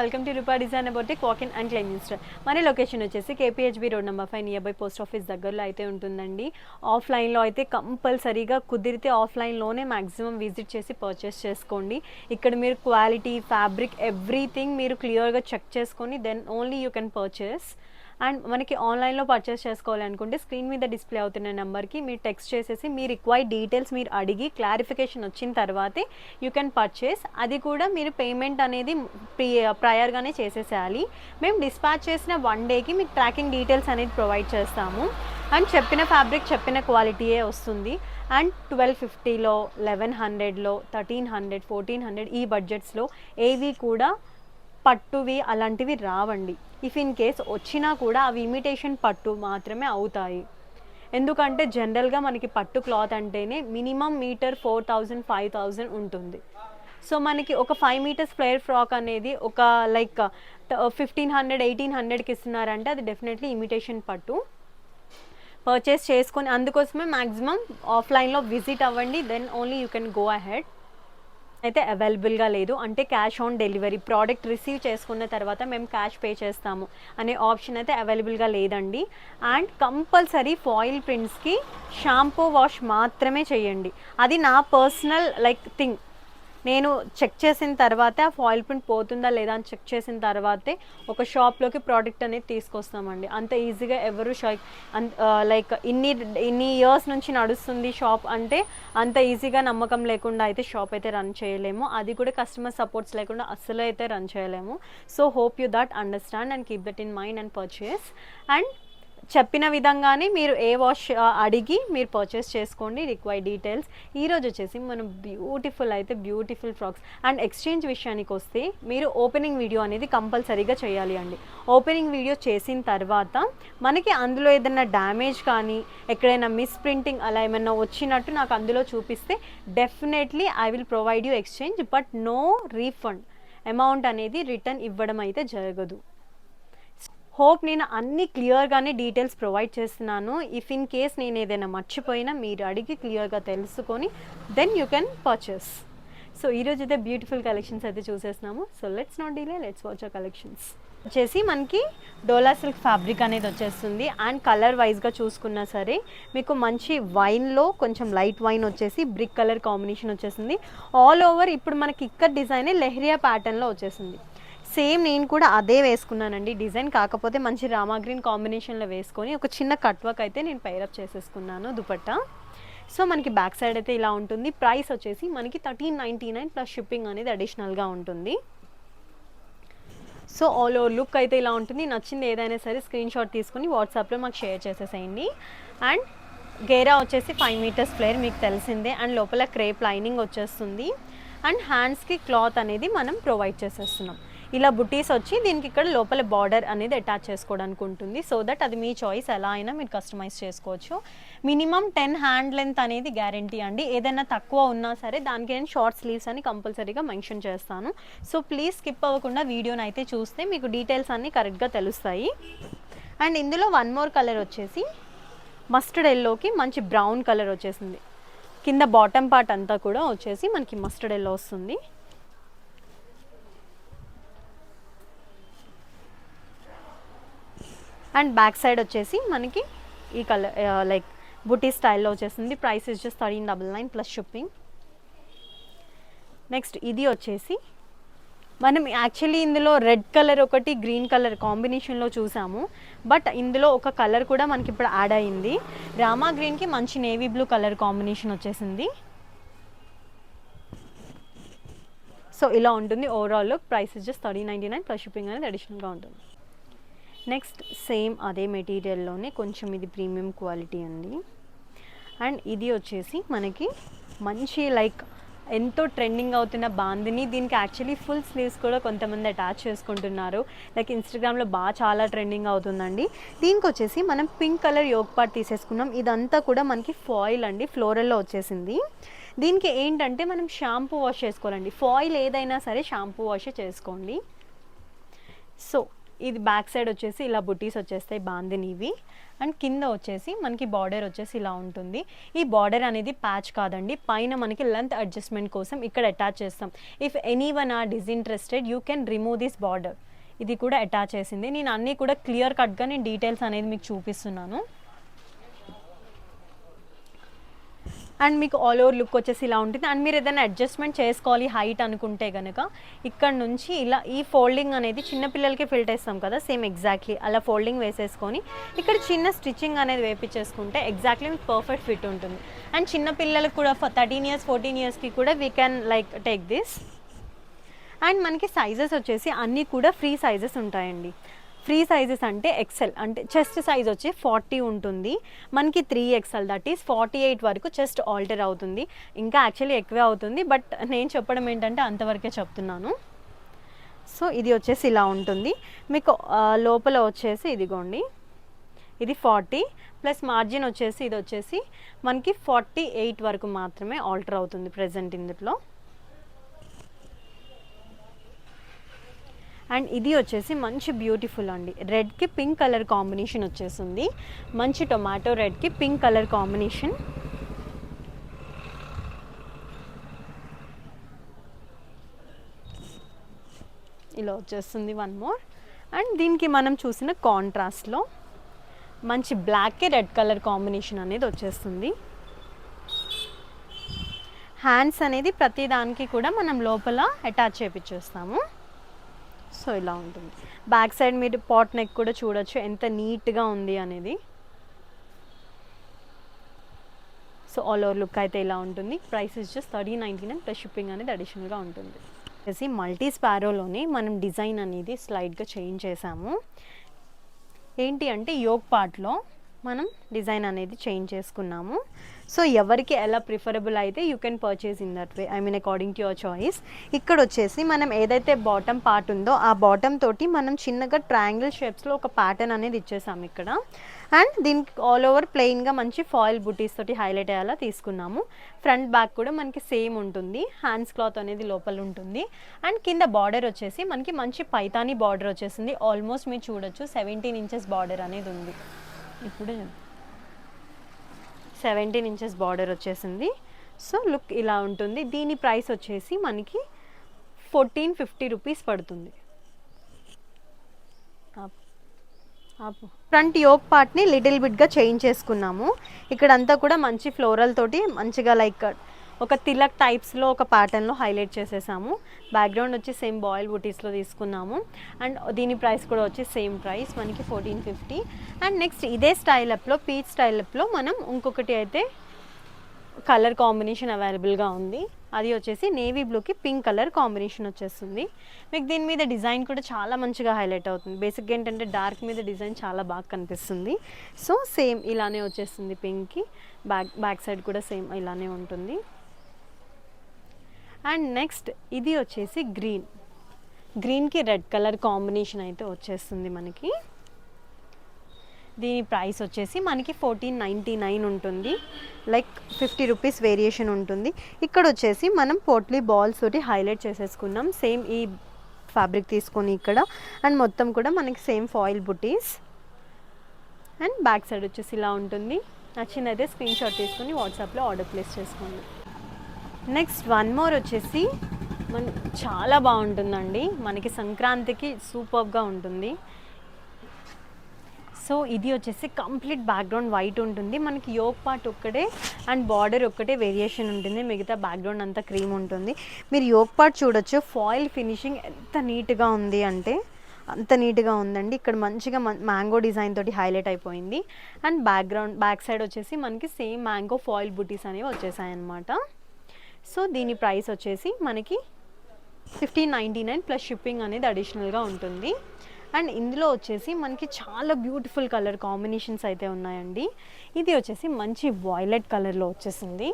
Welcome to Rupa design boutique walk in and climbing store. మన location వచ్చేసి KPHB road number 5 near by post office దగ్గరలో అయితే ఉంటుందండి. ఆఫ్లైన్లో అయితే కంపల్సరీగా కుదిరితే ఆఫ్లైన్లోనే మ్యాక్సిమం విజిట్ చేసి పర్చేస్ చేసుకోండి. ఇక్కడ మీరు క్వాలిటీ, ఫ్యాబ్రిక్, ఎవ్రీథింగ్ మీరు క్లియర్గా చెక్ చేసుకొని then only you can purchase. And మనకి ఆన్లైన్లో పర్చేస్ చేసుకోవాలనుకుంటే స్క్రీన్ మీద డిస్ప్లే అవుతున్న నెంబర్కి మీరు టెక్స్ట్ చేసేసి మీ రిక్వైర్డ్ డీటెయిల్స్ మీరు అడిగి క్లారిఫికేషన్ వచ్చిన తర్వాతే యూ కెన్ పర్చేస్. అది కూడా మీరు పేమెంట్ అనేది ప్రయర్గానే చేసేసేయాలి. మేము డిస్పాచ్ చేసిన 1 డేకి మీకు ట్రాకింగ్ డీటెయిల్స్ అనేది ప్రొవైడ్ చేస్తాము. అండ్ చెప్పిన ఫ్యాబ్రిక్ చెప్పిన క్వాలిటీయే వస్తుంది. అండ్ 1250లో, 1100లో, 1300, 1400 ఈ బడ్జెట్స్లో ఏవి కూడా పట్టువి అలాంటివి రావండి. ఇఫ్ ఇన్ కేస్ వచ్చినా కూడా అవి ఇమిటేషన్ పట్టు మాత్రమే అవుతాయి. ఎందుకంటే జనరల్గా మనకి పట్టు క్లాత్ అంటేనే మినిమం మీటర్ 4000, 5000 ఉంటుంది. సో మనకి ఒక 5 మీటర్స్ ఫ్లేర్ ఫ్రాక్ అనేది ఒక లైక్ 1500, 1800కి ఇస్తున్నారంటే అది డెఫినెట్లీ ఇమిటేషన్ పట్టు. పర్చేస్ చేసుకొని అందుకోసమే మ్యాక్సిమం ఆఫ్లైన్లో విజిట్ అవ్వండి. Then only you can go ahead. అయితే అవైలబుల్గా లేదు, అంటే cash on delivery, product receive చేసుకున్న తర్వాత మేము క్యాష్ పే చేస్తాము అనే ఆప్షన్ అయితే అవైలబుల్గా లేదండి. అండ్ కంపల్సరీ ఫాయిల్ ప్రింట్స్కి షాంపూ వాష్ మాత్రమే చేయండి. అది నా పర్సనల్ థింగ్. నేను చెక్ చేసిన తర్వాతే ఆ ఫాయిల్ ప్రింట్ పోతుందా లేదా అని చెక్ చేసిన తర్వాతే ఒక షాప్లోకి ప్రోడక్ట్ అనేది తీసుకొస్తామండి. అంత ఈజీగా ఎవరు ఇన్ని ఇయర్స్ నుంచి నడుస్తుంది షాప్ అంటే అంత ఈజీగా నమ్మకం లేకుండా అయితే షాప్ అయితే రన్ చేయలేము. అది కూడా కస్టమర్ సపోర్ట్స్ లేకుండా అస్సలు అయితే రన్ చేయలేము. So hope you that understand and keep that in mind and purchase. And చెప్పిన విధంగానే మీరు ఏ వాష్ అడిగి మీరు పర్చేస్ చేసుకోండి రిక్వైర్డ్ డీటెయిల్స్. ఈరోజు వచ్చేసి మనం బ్యూటిఫుల్ ఫ్రాక్స్ అండ్ ఎక్స్చేంజ్ విషయానికి వస్తే మీరు ఓపెనింగ్ వీడియో అనేది కంపల్సరీగా చేయాలి అండి. ఓపెనింగ్ వీడియో చేసిన తర్వాత మనకి అందులో ఏదైనా డ్యామేజ్ కానీ ఎక్కడైనా మిస్ ప్రింటింగ్ అలా ఏమైనా వచ్చినట్టు నాకు అందులో చూపిస్తే definitely I will provide you exchange, but no refund. Amount అనేది రిటర్న్ ఇవ్వడం అయితే జరగదు. హోప్ నేను అన్ని క్లియర్గానే డీటెయిల్స్ ప్రొవైడ్ చేస్తున్నాను. ఇఫ్ ఇన్ కేస్ నేను ఏదైనా మర్చిపోయినా మీరు అడిగి క్లియర్గా తెలుసుకొని then you can purchase. So ఈరోజు అయితే బ్యూటిఫుల్ కలెక్షన్స్ అయితే చూసేస్తున్నాము. So let's not delay, let's watch our collections. వచ్చేసి మనకి డోలా సిల్క్ ఫ్యాబ్రిక్ అనేది వచ్చేస్తుంది. అండ్ కలర్ వైజ్గా చూసుకున్నా సరే మీకు మంచి వైన్లో కొంచెం లైట్ వైన్ వచ్చేసి బ్రిక్ కలర్ కాంబినేషన్ వచ్చేసింది. ఆల్ ఓవర్ ఇప్పుడు మనకి ఇక్కడ డిజైనే లెహరియా ప్యాటర్న్లో వచ్చేసింది. సేమ్ నేను కూడా అదే వేసుకున్నానండి డిజైన్, కాకపోతే మంచి రామా గ్రీన్ కాంబినేషన్లో వేసుకొని ఒక చిన్న కట్ వర్క్ అయితే నేను పైరప్ చేసేసుకున్నాను దుపట్టా. సో మనకి బ్యాక్ సైడ్ అయితే ఇలా ఉంటుంది. ప్రైస్ వచ్చేసి మనకి 1399 ప్లస్ షిప్పింగ్ అనేది అడిషనల్గా ఉంటుంది. సో ఆల్ ఓవర్ లుక్ అయితే ఇలా ఉంటుంది. నచ్చింది ఏదైనా సరే స్క్రీన్ షాట్ తీసుకుని వాట్సాప్లో మాకు షేర్ చేసేసేయండి. అండ్ గేరా వచ్చేసి 5 మీటర్స్ ఫ్లేర్ మీకు తెలిసిందే. అండ్ లోపల క్రేప్ లైనింగ్ వచ్చేస్తుంది. అండ్ హ్యాండ్స్కి క్లాత్ అనేది మనం ప్రొవైడ్ చేసేస్తున్నాం. ఇలా బుటీస్ వచ్చి దీనికి ఇక్కడ లోపల బార్డర్ అనేది అటాచ్ చేసుకోవడానికి ఉంటుంది. సో దట్ అది మీ చాయిస్, ఎలా అయినా మీరు కస్టమైజ్ చేసుకోవచ్చు. మినిమం 10 హ్యాండ్ లెంత్ అనేది గ్యారంటీ అండి. ఏదైనా తక్కువ ఉన్నా సరే దానికి నేను షార్ట్ స్లీవ్స్ అని కంపల్సరీగా మెన్షన్ చేస్తాను. సో ప్లీజ్ స్కిప్ అవ్వకుండా వీడియోని అయితే చూస్తే మీకు డీటెయిల్స్ అన్నీ కరెక్ట్గా తెలుస్తాయి. అండ్ ఇందులో వన్ మోర్ కలర్ వచ్చేసి మస్టర్డ్ ఎల్లోకి మంచి బ్రౌన్ కలర్ వచ్చేసింది. కింద బాటమ్ పార్ట్ అంతా కూడా వచ్చేసి మనకి మస్టర్డ్ ఎల్లో వస్తుంది. అండ్ బ్యాక్ సైడ్ వచ్చేసి మనకి ఈ కలర్ బుటీ స్టైల్లో వచ్చేసింది. Price is just 1399 plus shipping. Next ఇది వచ్చేసి మనం యాక్చువల్లీ ఇందులో రెడ్ కలర్ ఒకటి గ్రీన్ కలర్ కాంబినేషన్లో చూసాము, బట్ ఇందులో ఒక కలర్ కూడా మనకి ఇప్పుడు యాడ్ అయ్యింది. రామా గ్రీన్కి మంచి నేవీ బ్లూ కలర్ కాంబినేషన్ వచ్చేసింది. సో ఇలా ఉంటుంది overall look. Price is just 1399 plus shipping అనేది అడిషనల్గా ఉంటుంది. నెక్స్ట్ సేమ్ అదే మెటీరియల్లోనే కొంచెం ఇది ప్రీమియం క్వాలిటీ అండి. అండ్ ఇది వచ్చేసి మనకి మంచి ఎంతో ట్రెండింగ్ అవుతున్న బాందిని. దీనికి యాక్చువల్లీ ఫుల్ స్లీవ్స్ కూడా కొంతమంది అటాచ్ చేసుకుంటున్నారు. ఇన్స్టాగ్రామ్లో చాలా ట్రెండింగ్ అవుతుందండి. దీనికి వచ్చేసి మనం పింక్ కలర్ యోగ్ పార్ట్ తీసేసుకున్నాం. ఇదంతా కూడా మనకి ఫాయిల్ అండి, ఫ్లోరల్లో వచ్చేసింది. దీనికి ఏంటంటే మనం షాంపూ వాష్ చేసుకోవాలండి. ఫాయిల్ ఏదైనా సరే షాంపూ వాష్ చేసుకోండి. సో ఇది బ్యాక్ సైడ్ వచ్చేసి ఇలా బుటీస్ వచ్చేస్తాయి బాందినివి. అండ్ కింద వచ్చేసి మనకి బార్డర్ వచ్చేసి ఇలా ఉంటుంది. ఈ బార్డర్ అనేది ప్యాచ్ కాదండి, పైన మనకి లెంత్ అడ్జస్ట్మెంట్ కోసం ఇక్కడ అటాచ్ చేస్తాం. If anyone are disinterested you can remove this border. ఇది కూడా అటాచ్ చేసింది. నేను అన్నీ కూడా క్లియర్ కట్గా నేను డీటెయిల్స్ అనేది మీకు చూపిస్తున్నాను. అండ్ మీకు ఆల్ ఓవర్ లుక్ వచ్చేసి ఇలా ఉంటుంది. అండ్ మీరు ఏదైనా అడ్జస్ట్మెంట్ చేసుకోవాలి హైట్ అనుకుంటే కనుక ఇక్కడ నుంచి ఇలా ఈ ఫోల్డింగ్ అనేది చిన్నపిల్లలకి ఫిల్ చేస్తాం కదా, సేమ్ ఎగ్జాక్ట్లీ అలా ఫోల్డింగ్ వేసేసుకొని ఇక్కడ చిన్న స్టిచ్చింగ్ అనేది వేపించేసుకుంటే ఎగ్జాక్ట్లీ మీకు పర్ఫెక్ట్ ఫిట్ ఉంటుంది. అండ్ చిన్నపిల్లలకు కూడా 13 years 14 yearsకి కూడా we can like take this. And మనకి సైజెస్ వచ్చేసి అన్నీ కూడా ఫ్రీ సైజెస్ ఉంటాయండి. ఫ్రీ సైజెస్ అంటే ఎక్సెల్, అంటే చెస్ట్ సైజ్ వచ్చి 40 ఉంటుంది, మనకి 3XL దట్ ఈస్ 48 వరకు చెస్ట్ ఆల్టర్ అవుతుంది. ఇంకా యాక్చువల్లీ ఎక్కువే అవుతుంది, బట్ నేను చెప్పడం ఏంటంటే అంతవరకే చెప్తున్నాను. సో ఇది వచ్చేసి ఇలా ఉంటుంది. మీకు లోపల వచ్చేసి ఇదిగోండి, ఇది 40 ప్లస్ మార్జిన్ వచ్చేసి ఇది వచ్చేసి మనకి 48 వరకు మాత్రమే ఆల్టర్ అవుతుంది ప్రజెంట్ ఇందులో. అండ్ ఇది వచ్చేసి మంచి బ్యూటిఫుల్ అండి, రెడ్కి పింక్ కలర్ కాంబినేషన్ వచ్చేసింది. మంచి టొమాటో రెడ్కి పింక్ కలర్ కాంబినేషన్. ఇలా వచ్చేస్తుంది వన్ మోర్. అండ్ దీనికి మనం చూసిన కాంట్రాస్ట్లో మంచి బ్లాక్కి రెడ్ కలర్ కాంబినేషన్ అనేది వచ్చేస్తుంది. హ్యాండ్స్ అనేది ప్రతి దానికి కూడా మనం లోపల అటాచ్ చేపించేస్తాము. సో ఇలా ఉంటుంది. బ్యాక్ సైడ్ మీరు పాట్ నెక్ కూడా చూడొచ్చు ఎంత నీట్గా ఉంది అనేది. సో ఆల్ ఓవర్ లుక్ అయితే ఇలా ఉంటుంది. Price is just 3099 plus shipping అనేది అడిషనల్గా ఉంటుంది. వచ్చేసి మల్టీ స్పారోలోనే మనం డిజైన్ అనేది స్లైడ్గా చేంజ్ చేసాము. ఏంటి అంటే యోక్ పార్ట్లో మనం డిజైన్ అనేది చేంజ్ చేసుకున్నాము. సో ఎవరికి ఎలా ప్రిఫరబుల్ అయితే you can purchase in that way, I mean according to your choice. ఇక్కడ వచ్చేసి మనం ఏదైతే బాటమ్ పార్ట్ ఉందో ఆ బాటమ్ తోటి మనం చిన్నగా ట్రయాంగిల్ షేప్స్లో ఒక ప్యాటర్న్ అనేది ఇచ్చేసాము ఇక్కడ. అండ్ దీనికి ఆల్ ఓవర్ ప్లెయిన్గా మంచి ఫాయిల్ బుటీస్ తోటి హైలైట్ అయ్యేలా తీసుకున్నాము. ఫ్రంట్ బ్యాక్ కూడా మనకి సేమ్ ఉంటుంది, హ్యాండ్స్ క్లాత్ అనేది లోపల ఉంటుంది. అండ్ కింద బార్డర్ వచ్చేసి మనకి మంచి పైతానీ బార్డర్ వచ్చేసింది. ఆల్మోస్ట్ మీరు చూడొచ్చు 17 inches బార్డర్ అనేది ఉంది. ఇప్పుడు 17 inches బార్డర్ వచ్చేసింది. సో లుక్ ఇలా ఉంటుంది. దీని ప్రైస్ వచ్చేసి మనకి 1450 రూపీస్ పడుతుంది. ఫ్రంట్ యోక్ పార్ట్ని లిటిల్ బిట్గా చేంజ్ చేసుకున్నాము. ఇక్కడంతా కూడా మంచి ఫ్లోరల్ తోటి మంచిగా లైక్ ఒక తిలక్ టైప్స్లో ఒక ప్యాటర్న్లో హైలైట్ చేసేసాము. బ్యాక్గ్రౌండ్ వచ్చి సేమ్ బాయిల్ బుటీస్లో తీసుకున్నాము. అండ్ దీని ప్రైస్ కూడా వచ్చి సేమ్ ప్రైస్ మనకి 1450. అండ్ నెక్స్ట్ ఇదే స్టైల్ అప్లో పీచ్ స్టైల్ అప్లో మనం ఇంకొకటి అయితే కలర్ కాంబినేషన్ అవైలబుల్గా ఉంది. అది వచ్చేసి నేవీ బ్లూకి పింక్ కలర్ కాంబినేషన్ వచ్చేస్తుంది. మీకు దీని మీద డిజైన్ కూడా చాలా మంచిగా హైలైట్ అవుతుంది. బేసిక్గా ఏంటంటే డార్క్ మీద డిజైన్ చాలా బాగా కనిపిస్తుంది. సో సేమ్ ఇలానే వచ్చేస్తుంది పింక్కి. బ్యాక్ సైడ్ కూడా సేమ్ ఇలానే ఉంటుంది. అండ్ నెక్స్ట్ ఇది వచ్చేసి గ్రీన్కి రెడ్ కలర్ కాంబినేషన్ అయితే వచ్చేస్తుంది మనకి. దీని ప్రైస్ వచ్చేసి మనకి 1499 ఉంటుంది, లైక్ 50 రూపీస్ వేరియేషన్ ఉంటుంది. ఇక్కడ వచ్చేసి మనం పోట్లీ బాల్స్ తోటి హైలైట్ చేసేసుకున్నాం. సేమ్ ఈ ఫ్యాబ్రిక్ తీసుకొని ఇక్కడ అండ్ మొత్తం కూడా మనకి same foil buttis. And back side వచ్చేసి ఇలా ఉంటుంది. నచ్చిందైతే స్క్రీన్ షాట్ తీసుకొని వాట్సాప్లో ఆర్డర్ ప్లేస్ చేసుకోండి. నెక్స్ట్ వన్ మోర్ వచ్చేసి చాలా బాగుంటుందండి, మనకి సంక్రాంతికి సూపర్గా ఉంటుంది. సో ఇది వచ్చేసి కంప్లీట్ బ్యాక్గ్రౌండ్ వైట్ ఉంటుంది. మనకి యోక్ పార్ట్ ఒక్కటే అండ్ బార్డర్ ఒక్కటే వేరియేషన్ ఉంటుంది, మిగతా బ్యాక్గ్రౌండ్ అంతా క్రీమ్ ఉంటుంది. మీరు యోక్ పార్ట్ చూడొచ్చు, ఫాయిల్ ఫినిషింగ్ ఎంత నీట్గా ఉంది అంటే అంత నీట్గా ఉందండి. ఇక్కడ మంచిగా మ్యాంగో డిజైన్ తోటి హైలైట్ అయిపోయింది. అండ్ బ్యాక్ సైడ్ వచ్చేసి మనకి సేమ్ మ్యాంగో ఫాయిల్ బుటీస్ అనేవి వచ్చేసాయి అన్నమాట. సో దీని ప్రైస్ వచ్చేసి మనకి 1599 ప్లస్ షిప్పింగ్ అనేది అడిషనల్గా ఉంటుంది. అండ్ ఇందులో వచ్చేసి మనకి చాలా బ్యూటిఫుల్ కలర్ కాంబినేషన్స్ అయితే ఉన్నాయండి. ఇది వచ్చేసి మంచి వాయిలెట్ కలర్లో వచ్చేసింది.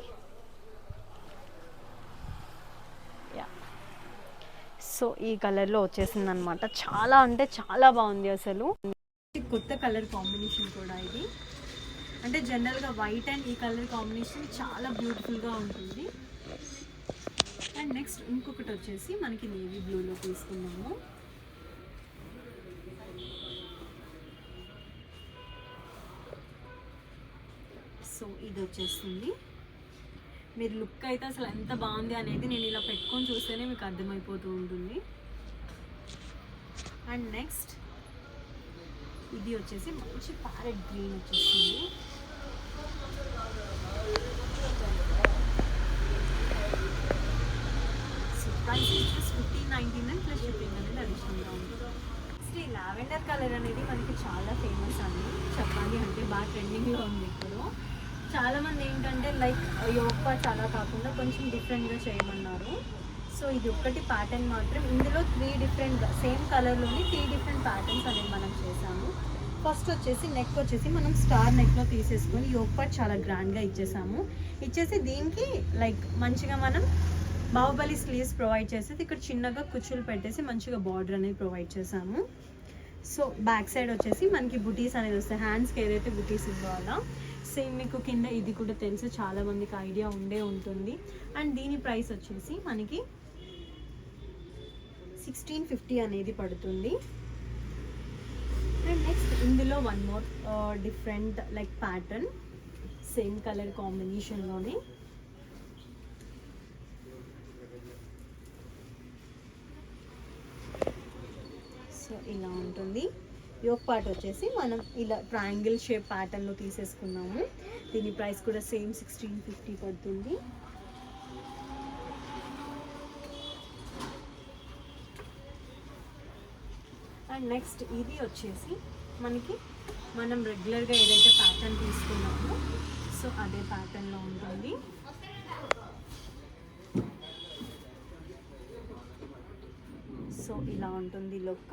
సో ఈ కలర్లో వచ్చేసింది అనమాట. చాలా అంటే చాలా బాగుంది అసలు. కొత్త కలర్ కాంబినేషన్ కూడా ఇది, అంటే జనరల్గా వైట్ అండ్ ఈ కలర్ కాంబినేషన్ చాలా బ్యూటిఫుల్గా ఉంటుంది. అండ్ నెక్స్ట్ ఇంకొకటి వచ్చేసి మనకి నేవీ బ్లూలో తీసుకున్నాము. వచ్చేస్తుంది. మీరు లుక్ అయితే అసలు ఎంత బాగుంది అనేది నేను ఇలా పెట్టుకొని చూస్తేనే మీకు అర్థమైపోతూ ఉంటుంది. అండ్ నెక్స్ట్ ఇది వచ్చేసి మంచి ప్యారెట్ గ్రీన్ వచ్చేస్తుంది. సో ప్రైస్ వచ్చేసి 1599 ప్లస్ షిప్పింగ్ అనేది అడిషనల్గా ఉంటుంది. నెక్స్ట్ ఈ లావెండర్ కలర్ అనేది మనకి చాలా ఫేమస్ అండి, చెప్పాలి అంటే బాగా ట్రెండింగ్లో ఉంది ఇప్పుడు. చాలామంది ఏంటంటే లైక్ యోగ్ పార్ట్స్ అలా కాకుండా కొంచెం డిఫరెంట్గా చేయమన్నారు. సో ఇది ఒక్కటి ప్యాటర్న్ మాత్రం, ఇందులో 3 డిఫరెంట్గా సేమ్ కలర్లోని 3 డిఫరెంట్ ప్యాటర్న్స్ అనేది మనం చేసాము. ఫస్ట్ వచ్చేసి నెక్ వచ్చేసి మనం స్టార్ నెక్లో తీసేసుకొని యోగ్ పార్ట్ చాలా గ్రాండ్గా ఇచ్చేసి దీనికి లైక్ మంచిగా మనం బాహుబలి స్లీవ్స్ ప్రొవైడ్ చేసేది, ఇక్కడ చిన్నగా కుచ్చులు పెట్టేసి మంచిగా బార్డర్ అనేది ప్రొవైడ్ చేసాము. సో బ్యాక్ సైడ్ వచ్చేసి మనకి బుటీస్ అనేది వస్తాయి, హ్యాండ్స్కి ఏదైతే బుటీస్ ఇవ్వాలా సేమ్ మీకు కింద ఇది కూడా తెలుసు, చాలా మందికి ఐడియా ఉండే ఉంటుంది. అండ్ దీని ప్రైస్ వచ్చేసి మనకి 1650 అనేది పడుతుంది. అండ్ నెక్స్ట్ ఇందులో one more different like pattern same colour కాంబినేషన్లోనే. సో ఇలా ఉంటుంది. యోక్ పార్ట్ వచ్చేసి మనం ఇలా ట్రయాంగిల్ షేప్ ప్యాటర్న్లో తీసేసుకున్నాము. దీని ప్రైస్ కూడా సేమ్ 1650 పడుతుంది. అండ్ నెక్స్ట్ ఇది వచ్చేసి మనకి మనం రెగ్యులర్గా ఏదైతే ప్యాటర్న్ తీసుకున్నామో సో అదే ప్యాటర్న్లో ఉంటుంది. సో ఇలా ఉంటుంది look.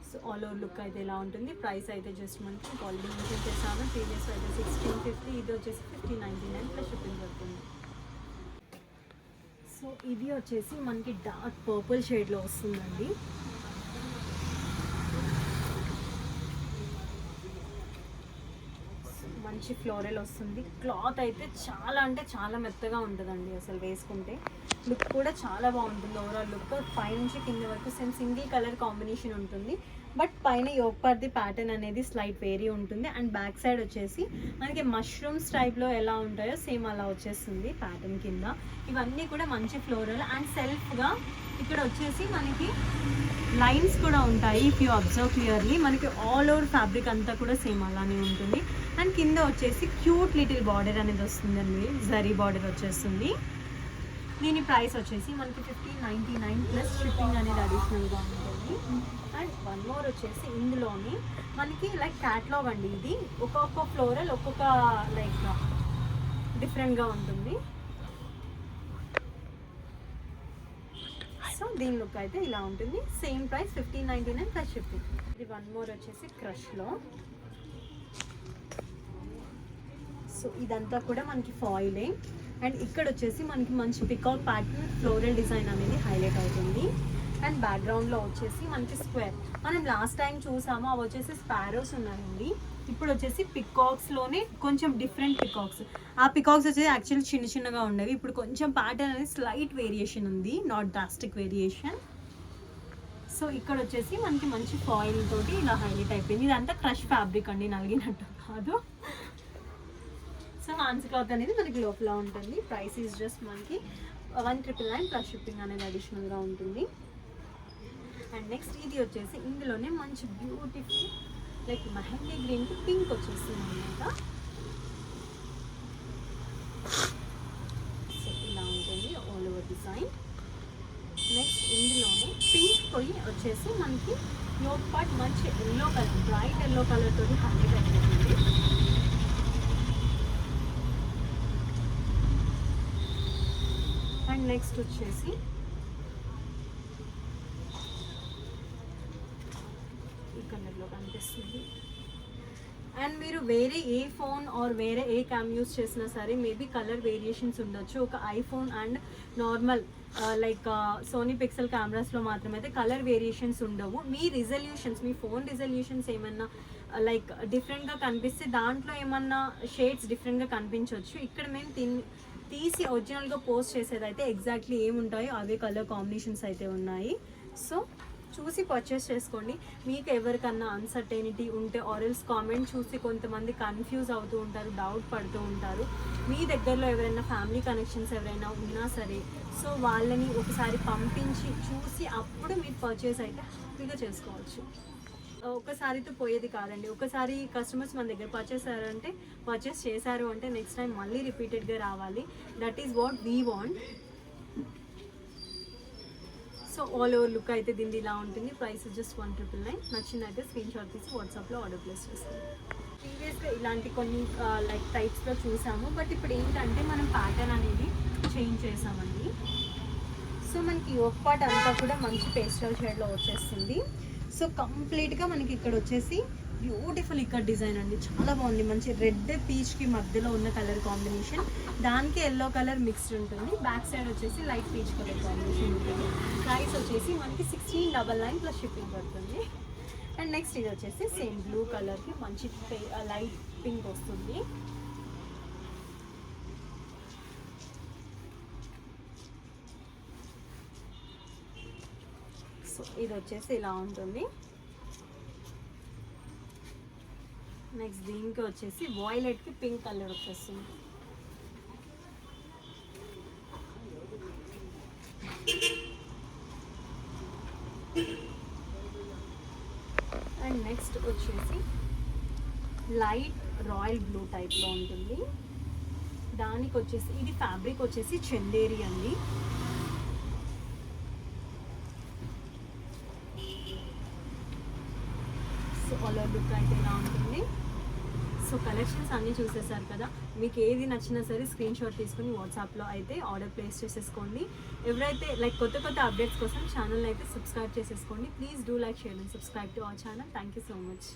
So all over look అయితే ఇలా ఉంటుంది. ప్రైస్ అయితే జస్ట్ మనకి ఆల్రెడీ మెన్షన్ చేసాము, ప్రీవియస్ అయితే 1650, ఇది వచ్చేసి 1599 ప్లస్ షిప్పింగ్ పడుతుంది. సో ఇది వచ్చేసి మనకి డార్క్ పర్పుల్ షేడ్లో వస్తుందండి. మంచి ఫ్లోరల్ వస్తుంది. క్లాత్ అయితే చాలా అంటే చాలా మెత్తగా ఉంటుందండి, అసలు వేసుకుంటే లుక్ కూడా చాలా బాగుంటుంది. ఓవరాల్ లుక్ పైనుంచి కింద వరకు సేమ్ సింగిల్ కలర్ కాంబినేషన్ ఉంటుంది, బట్ పైన యోగ్ పార్ట్ ది ప్యాటర్న్ అనేది స్లైట్ వేరీ ఉంటుంది. అండ్ బ్యాక్ సైడ్ వచ్చేసి మనకి మష్రూమ్స్ టైప్లో ఎలా ఉంటాయో సేమ్ అలా వచ్చేస్తుంది ప్యాటర్న్ కింద. ఇవన్నీ కూడా మంచి ఫ్లోరల్ అండ్ సెల్ఫ్గా ఇక్కడ వచ్చేసి మనకి లైన్స్ కూడా ఉంటాయి. ఇఫ్ యూ అబ్జర్వ్ క్లియర్లీ మనకి ఆల్ ఓవర్ ఫ్యాబ్రిక్ అంతా కూడా సేమ్ అలానే ఉంటుంది. అండ్ కింద వచ్చేసి క్యూట్ లిటిల్ బార్డర్ అనేది వస్తుందండి, జరీ బార్డర్ వచ్చేస్తుంది. దీని ప్రైస్ వచ్చేసి మనకి 1599 ప్లస్ షిప్పింగ్ అనేది అడిషనల్గా ఉంటుంది. అండ్ వన్ మోర్ వచ్చేసి ఇందులోని మనకి లైక్ క్యాట్లాగ్ అండి, ఇది ఒక్కొక్క ఫ్లోరల్ ఒక్కొక్క లైక్ డిఫరెంట్గా ఉంటుంది. సో దీని లుక్ అయితే ఇలా ఉంటుంది. Same price 1599 plus shipping. ఇది వన్ మోర్ వచ్చేసి క్రష్లో. సో ఇదంతా కూడా మనకి ఫాయిలే. అండ్ ఇక్కడ వచ్చేసి మనకి మంచి పికాక్ ప్యాటర్న్ ఫ్లోరల్ డిజైన్ అనేది హైలైట్ అవుతుంది. అండ్ బ్యాక్గ్రౌండ్లో వచ్చేసి మనకి స్క్వేర్, మనం లాస్ట్ టైం చూసాము అవి వచ్చేసి స్పారోస్ ఉన్నాయండి. ఇప్పుడు వచ్చేసి పికాక్స్లోనే కొంచెం డిఫరెంట్ పికాక్స్. ఆ పికాక్స్ వచ్చేసి యాక్చువల్లీ చిన్న చిన్నగా ఉండేవి, ఇప్పుడు కొంచెం ప్యాటర్న్ అనేది స్లైట్ వేరియేషన్ ఉంది, నాట్ డ్రాస్టిక్ వేరియేషన్. సో ఇక్కడ వచ్చేసి మనకి మంచి ఫాయిల్ తోటి ఇలా హైలైట్ అయిపోయింది. ఇదంతా క్రష్ ఫ్యాబ్రిక్ అండి, నలిగినట్టు కాదు. సో హ్యాండ్స్ క్లాత్ అనేది మనకి లోపల ఉంటుంది. ప్రైస్ ఈజ్ జస్ట్ మనకి 1999 ప్లస్ షిప్పింగ్ అనేది అడిషనల్గా ఉంటుంది. అండ్ నెక్స్ట్ ఇది వచ్చేసి ఇందులోనే మంచి బ్యూటిఫుల్ లైక్ మెహందీ గ్రీన్కి పింక్ వచ్చేస్తుంది అనమాట. సో ఇలా ఉంటుంది ఆల్ ఓవర్ డిజైన్. నెక్స్ట్ ఇందులోనే పింక్ పోయి వచ్చేసి మనకి యోగ్ పార్ట్ మంచి yellow colour, bright yellow colour తోటి హైలైట్ అయిపోతుంది. అండ్ నెక్స్ట్ వచ్చేసి ఈ కలర్లో కనిపిస్తుంది. అండ్ మీరు వేరే ఏ ఫోన్ ఆర్ వేరే ఏ క్యామ్ యూస్ చేసినా సరే మేబీ కలర్ వేరియేషన్స్ ఉండొచ్చు. ఒక iPhone and normal like Sony Pixel కెమెరాస్లో మాత్రమైతే కలర్ వేరియేషన్స్ ఉండవు. మీ రిజల్యూషన్స్, మీ ఫోన్ రిజల్యూషన్స్ ఏమన్నా లైక్ డిఫరెంట్గా కనిపిస్తే దాంట్లో ఏమన్నా షేడ్స్ డిఫరెంట్గా కనిపించవచ్చు. ఇక్కడ మేము తీసి ఒరిజినల్గా పోస్ట్ చేసేది అయితే ఎగ్జాక్ట్లీ ఏముంటాయో అవే కలర్ కాంబినేషన్స్ అయితే ఉన్నాయి. సో చూసి పర్చేస్ చేసుకోండి. మీకు ఎవరికన్నా అన్సర్టెనిటీ ఉంటే ఆర్ఎల్స్ కామెంట్ చూసి కొంతమంది కన్ఫ్యూజ్ అవుతూ ఉంటారు, డౌట్ పడుతూ ఉంటారు. మీ దగ్గరలో ఎవరైనా ఫ్యామిలీ కనెక్షన్స్ ఎవరైనా ఉన్నా సరే, సో వాళ్ళని ఒకసారి పంపించి చూసి అప్పుడు మీరు పర్చేస్ అయితే హ్యాపీగా చేసుకోవచ్చు. ఒకసారితో పోయేది కాదండి. ఒకసారి కస్టమర్స్ మన దగ్గర పర్చేస్ చేశారు అంటే నెక్స్ట్ టైం మళ్ళీ రిపీటెడ్గా రావాలి. That is what we want. So all over look అయితే దీన్ని ఇలా ఉంటుంది. Price just 1,999. నచ్చిందైతే స్క్రీన్ షాట్ తీసి వాట్సాప్లో ఆర్డర్ ప్లేస్ చేసుకోండి. ప్రీవియస్గా ఇలాంటి కొన్ని లైక్ టైప్స్లో చూసాము, బట్ ఇప్పుడు ఏంటంటే మనం ప్యాటర్న్ అనేది చేంజ్ చేసామండి. సో మనకి యోక్ పార్ట్ అంతా కూడా మంచి పేస్టల్ షేడ్లో వచ్చేస్తుంది. సో కంప్లీట్గా మనకి ఇక్కడ వచ్చేసి బ్యూటిఫుల్ ఇక్కడ డిజైన్ అండి, చాలా బాగుంది. మంచి రెడ్ పీచ్కి మధ్యలో ఉన్న కలర్ కాంబినేషన్, దానికి ఎల్లో కలర్ మిక్స్డ్ ఉంటుంది. బ్యాక్ సైడ్ వచ్చేసి లైట్ పీచ్ కలర్ కాంబినేషన్ ఉంటుంది. ప్రైస్ వచ్చేసి మనకి 1699 ప్లస్ షిప్పింగ్ పడుతుంది. అండ్ నెక్స్ట్ ఇది వచ్చేసి సేమ్ బ్లూ కలర్కి మంచి లైట్ పింక్ వస్తుంది. సో ఇది వచ్చేసి ఇలా ఉంటుంది. నెక్స్ట్ దీనికి వచ్చేసి వాయిలెట్కి పింక్ కలర్ వచ్చేస్తుంది. అండ్ నెక్స్ట్ వచ్చేసి లైట్ రాయల్ బ్లూ టైప్లో ఉంటుంది. దానికి వచ్చేసి ఇది ఫ్యాబ్రిక్ వచ్చేసి చందేరి అండి. సో అలా లుక్ అయితే ఇలా ఉంటుంది. సో కలెక్షన్స్ అన్నీ చూసేసారు కదా, మీకు ఏది నచ్చినా సరే స్క్రీన్ షాట్ తీసుకుని వాట్సాప్లో అయితే ఆర్డర్ ప్లేస్ చేసేసుకోండి. ఎవరైతే లైక్ కొత్త అప్డేట్స్ కోసం ఛానల్ అయితే సబ్స్క్రైబ్ చేసేసుకోండి. Please do like, share and subscribe to our channel. Thank you so much.